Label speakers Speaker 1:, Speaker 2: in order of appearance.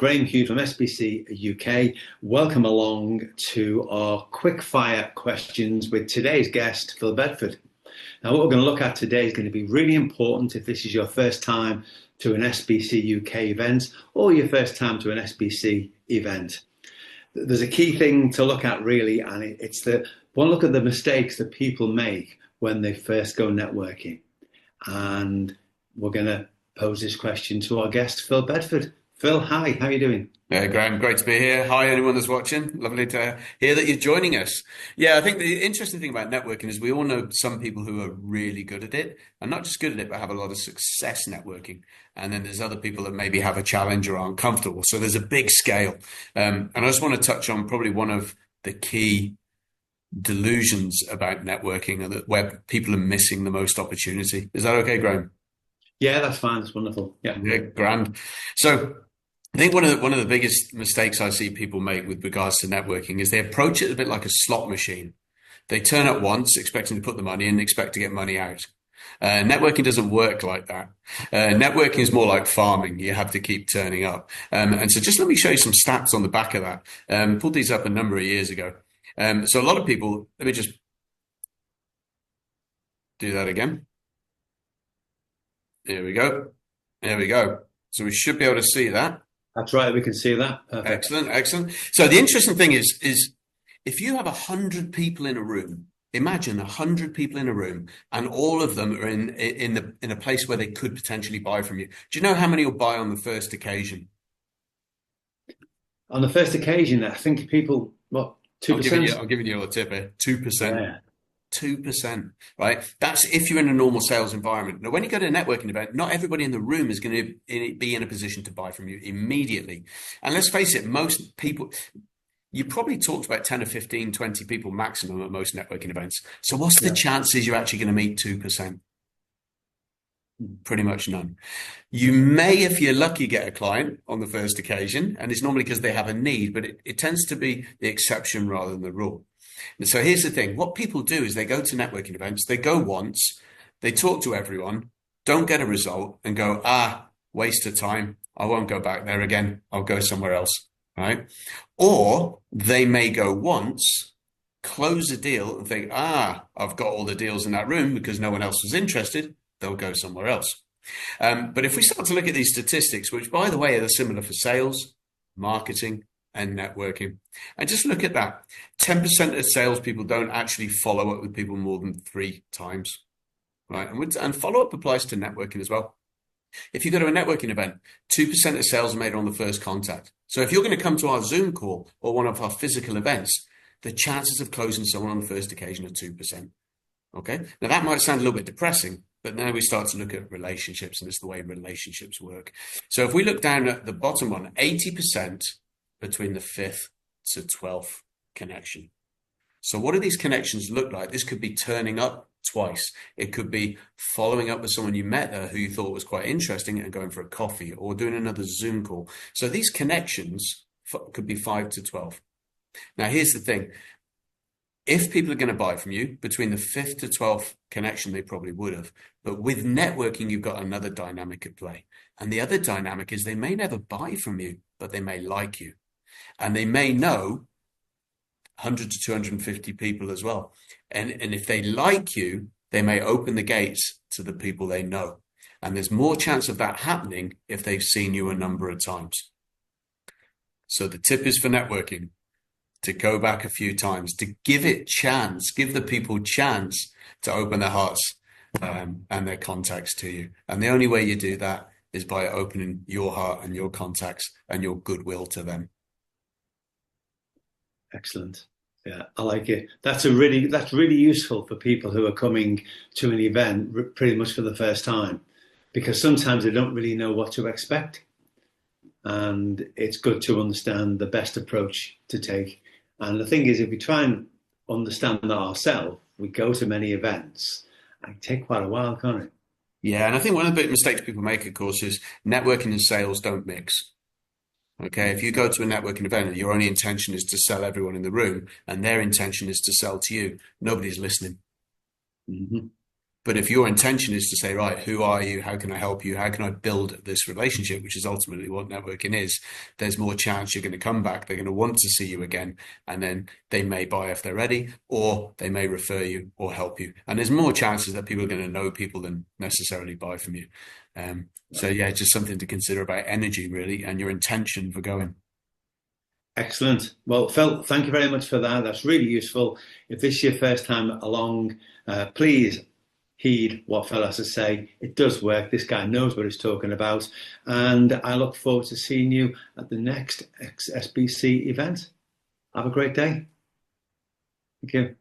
Speaker 1: Graham Hughes from SBC UK. Welcome along to our quick fire questions with today's guest, Phil Bedford. Now, what we're going to look at today is going to be really important if this is your first time to an SBC UK event or your first time to an SBC event. There's a key thing to look at really, and it's that one look at the mistakes that people make when they first go networking. And we're going to pose this question to our guest, Phil Bedford. Phil, hi, how are you doing?
Speaker 2: Yeah, Graham, great to be here. Hi, anyone that's watching. Lovely to hear that you're joining us. Yeah, I think the interesting thing about networking is we all know some people who are really good at it, and not just good at it, but have a lot of success networking. And then there's other people that maybe have a challenge or aren't comfortable. So there's a big scale. And I just want to touch on probably one of the key delusions about networking, and where people are missing the most opportunity. Is that okay, Graham?
Speaker 1: Yeah, that's fine. That's wonderful. Yeah,
Speaker 2: grand. So I think one of the biggest mistakes I see people make with regards to networking is they approach it a bit like a slot machine. They turn up once, expecting to put the money in, and expect to get money out. Networking doesn't work like that. Networking is more like farming. You have to keep turning up. And so just let me show you some stats on the back of that. Pulled these up a number of years ago. So a lot of people, let me just do that again. There we go. There we go. So we should be able to see that.
Speaker 1: That's right. We can see that. Perfect.
Speaker 2: Excellent, excellent. So the interesting thing is if you have 100 people in a room, imagine 100 people in a room, and all of them are in a place where they could potentially buy from you. Do you know how many will buy on the first occasion?
Speaker 1: On the first occasion, I think people, what, 2%?
Speaker 2: I'm giving you a tip here. 2%.
Speaker 1: Yeah.
Speaker 2: 2%, right? That's if you're in a normal sales environment. Now, when you go to a networking event, not everybody in the room is going to be in a position to buy from you immediately. And let's face it, most people, you probably talked about 10 or 15, 20 people maximum at most networking events. So what's the chances you're actually going to meet 2%? Pretty much none. You may, if you're lucky, get a client on the first occasion, and it's normally because they have a need, but it tends to be the exception rather than the rule. And so here's the thing. What people do is they go to networking events, they go once, they talk to everyone, don't get a result, and go, waste of time. I won't go back there again. I'll go somewhere else, right? Or they may go once, close a deal, and think, I've got all the deals in that room because no one else was interested. They'll go somewhere else. But if we start to look at these statistics, which, by the way, are similar for sales, marketing, and networking, and just look at that. 10% of salespeople don't actually follow up with people more than 3 times, right? And follow-up applies to networking as well. If you go to a networking event, 2% of sales are made on the first contact. So if you're going to come to our Zoom call or one of our physical events, the chances of closing someone on the first occasion are 2%. Okay? Now, that might sound a little bit depressing, but now we start to look at relationships, and it's the way relationships work. So if we look down at the bottom one, 80% between the 5th to 12th connection. So what do these connections look like? This could be turning up twice. It could be following up with someone you met there who you thought was quite interesting and going for a coffee, or doing another Zoom call. So these connections could be 5 to 12. Now, here's the thing. If people are going to buy from you between the 5th to 12th connection, they probably would have. But with networking, you've got another dynamic at play. And the other dynamic is they may never buy from you, but they may like you. And they may know 100 to 250 people as well. And if they like you, they may open the gates to the people they know. And there's more chance of that happening if they've seen you a number of times. So the tip is for networking, to go back a few times, to give it chance, give the people chance to open their hearts and their contacts to you. And the only way you do that is by opening your heart and your contacts and your goodwill to them.
Speaker 1: Excellent. Yeah, I like it. That's really useful for people who are coming to an event pretty much for the first time, because sometimes they don't really know what to expect. And it's good to understand the best approach to take. And the thing is, if we try and understand that ourselves, we go to many events, and it can take quite a while, can't it?
Speaker 2: Yeah, and I think one of the big mistakes people make, of course, is networking and sales don't mix. Okay, if you go to a networking event and your only intention is to sell everyone in the room, and their intention is to sell to you, nobody's listening.
Speaker 1: Mm-hmm.
Speaker 2: But if your intention is to say, right, who are you? How can I help you? How can I build this relationship, which is ultimately what networking is, there's more chance you're going to come back. They're going to want to see you again. And then they may buy if they're ready, or they may refer you or help you. And there's more chances that people are going to know people than necessarily buy from you. So yeah, just something to consider about energy, really, and your intention for going.
Speaker 1: Excellent. Well, Phil, thank you very much for that. That's really useful. If this is your first time along, please heed what Phil has to say. It does work. This guy knows what he's talking about. And I look forward to seeing you at the next SBC event. Have a great day. Thank you.